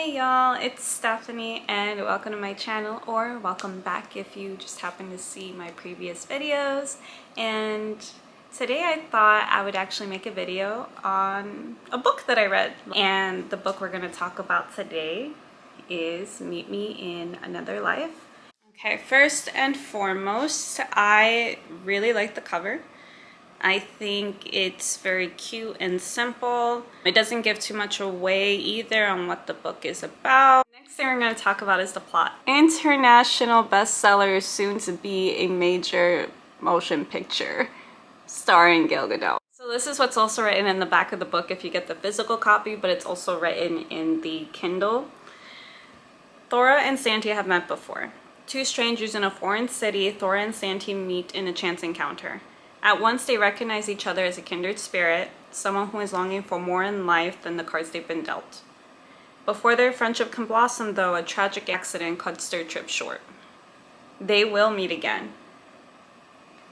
Hey y'all, it's Stephanie and welcome to my channel, or welcome back if you just happen to see my previous videos. And today I thought I would actually make a video on a book that I read. And the book we're going to talk about today is Meet Me in Another Life. Okay, first and foremost, I really like the cover. I think it's very cute and simple. It doesn't give too much away either on what the book is about. Next thing we're going to talk about is the plot. International bestseller, soon to be a major motion picture, starring Gal Gadot. So this is what's also written in the back of the book if you get the physical copy, but it's also written in the Kindle. Thora and Santi have met before. Two strangers in a foreign city, Thora and Santi meet in a chance encounter. At once, they recognize each other as a kindred spirit, someone who is longing for more in life than the cards they've been dealt. Before their friendship can blossom, though, a tragic accident cuts their trip short. They will meet again.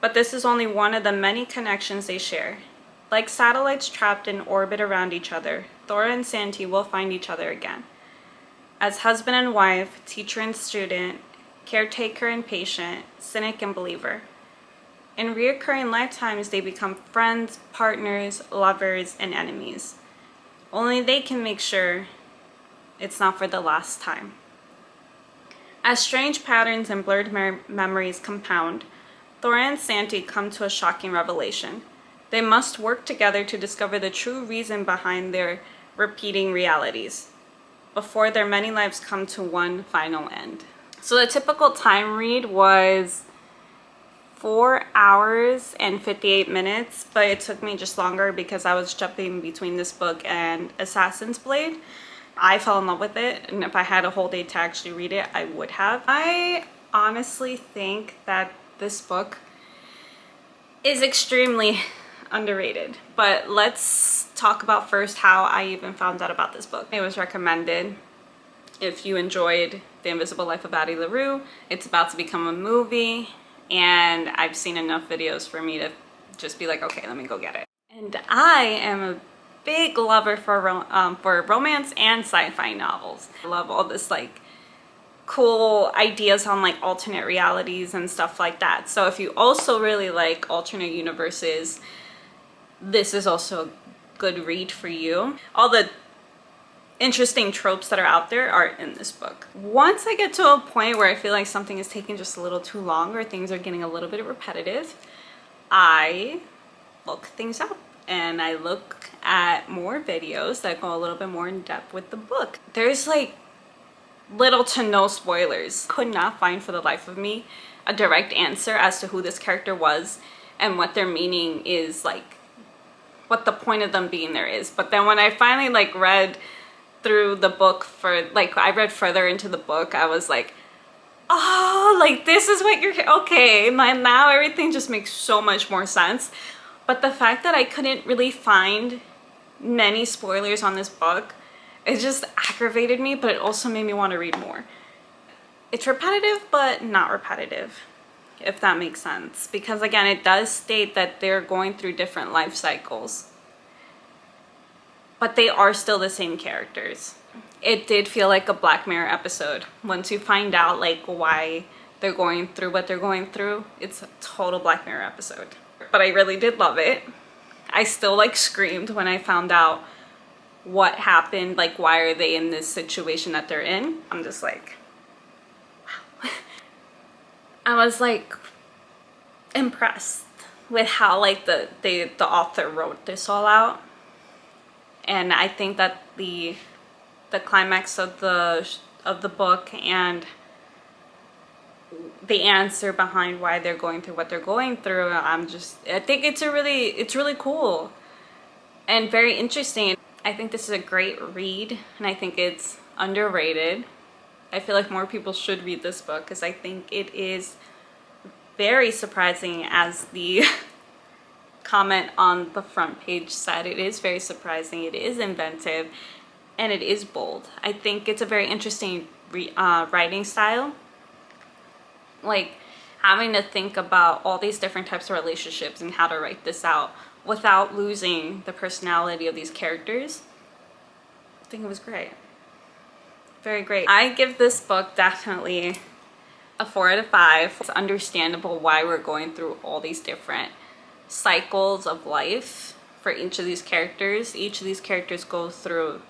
But this is only one of the many connections they share. Like satellites trapped in orbit around each other, Thora and Santi will find each other again. As husband and wife, teacher and student, caretaker and patient, cynic and believer. In reoccurring lifetimes, they become friends, partners, lovers, and enemies. Only they can make sure it's not for the last time. As strange patterns and blurred memories compound, Thora and Santi come to a shocking revelation. They must work together to discover the true reason behind their repeating realities, before their many lives come to one final end. So the typical time read was 4 hours and 58 minutes, but it took me just longer because I was jumping between this book and Assassin's Blade. I fell in love with it, and if I had a whole day to actually read it, I would have. I honestly think that this book is extremely underrated, but let's talk about first how I even found out about this book. It was recommended. If you enjoyed The Invisible Life of Addie LaRue, it's about to become a movie. And I've seen enough videos for me to just be like, okay, let me go get it. And I am a big lover for romance and sci-fi novels. I love all this like cool ideas on like alternate realities and stuff like that. So if you also really like alternate universes, this is also a good read for you. All the interesting tropes that are out there are in this book. Once I get to a point where I feel like something is taking just a little too long or things are getting a little bit repetitive, I look things up and I look at more videos that go a little bit more in depth with the book. There's like little to no spoilers. Could not find for the life of me a direct answer as to who this character was and what their meaning is, like what the point of them being there is. But then when I finally like read through the book I read further into the book, I was like, oh, like this is what you're, okay, now everything just makes so much more sense. But the fact that I couldn't really find many spoilers on this book, it just aggravated me, but it also made me want to read more. It's repetitive, but not repetitive, if that makes sense. Because again, it does state that they're going through different life cycles, but they are still the same characters. It did feel like a Black Mirror episode. Once you find out like why they're going through what they're going through, it's a total Black Mirror episode. But I really did love it. I still like screamed when I found out what happened, like why are they in this situation that they're in. I'm just like, wow. I was like impressed with how like the author wrote this all out. And I think that the climax of the book and the answer behind why they're going through what they're going through, I think it's really cool and very interesting. I think this is a great read, and I think it's underrated. I feel like more people should read this book because I think it is very surprising, as the comment on the front page said. It is very surprising, it is inventive, and it is bold. I think it's a very interesting writing style, like having to think about all these different types of relationships and how to write this out without losing the personality of these characters. I think it was great. very great. I give this book definitely a 4 out of 5. It's understandable why we're going through all these different cycles of life for each of these characters. Each of these characters go through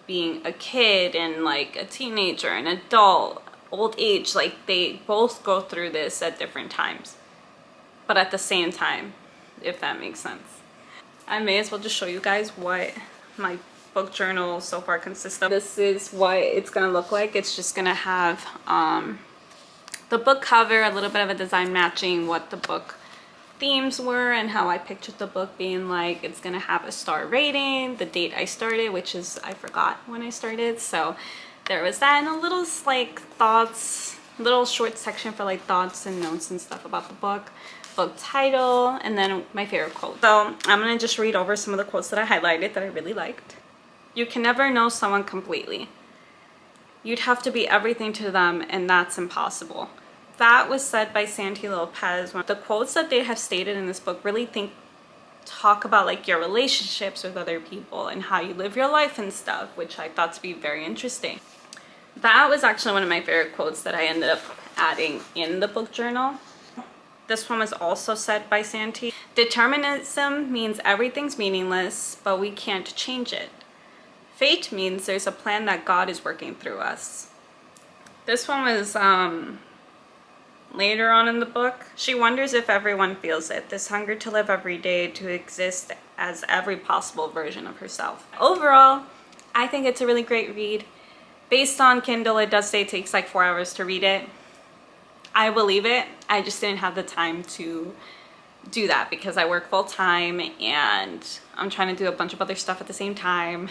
being a kid and like a teenager, an adult, old age. Like they both go through this at different times, but at the same time, if that makes sense. I may as well just show you guys what my book journal so far consists of. This is what it's gonna look like. It's just gonna have the book cover, a little bit of a design matching what the book themes were and how I pictured the book being like. It's gonna have a star rating, the date I started, which is, I forgot when I started, so there was that, and a little like thoughts, little short section for like thoughts and notes and stuff about the book title, and then my favorite quote. So I'm gonna just read over some of the quotes that I highlighted that I really liked. You can never know someone completely. You'd have to be everything to them, and that's impossible. That was said by Santi Lopez. The quotes that they have stated in this book really talk about like your relationships with other people and how you live your life and stuff, which I thought to be very interesting. That was actually one of my favorite quotes that I ended up adding in the book journal. This one was also said by Santi. Determinism means everything's meaningless, but we can't change it. Fate means there's a plan that God is working through us. This one was later on in the book. She wonders if everyone feels it, this hunger to live every day, to exist as every possible version of herself. Overall, I think it's a really great read. Based on Kindle, it does say it takes like 4 hours to read it. I believe it. I just didn't have the time to do that because I work full time and I'm trying to do a bunch of other stuff at the same time.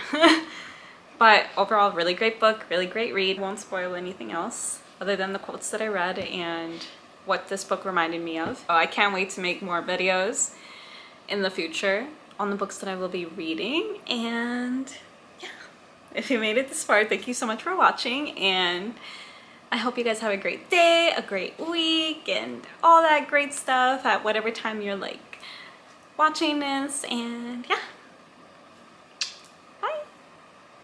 But overall, really great book, really great read. Won't spoil anything else other than the quotes that I read and what this book reminded me of. I can't wait to make more videos in the future on the books that I will be reading. And yeah, if you made it this far, thank you so much for watching, and I hope you guys have a great day, a great week, and all that great stuff at whatever time you're like watching this. And yeah.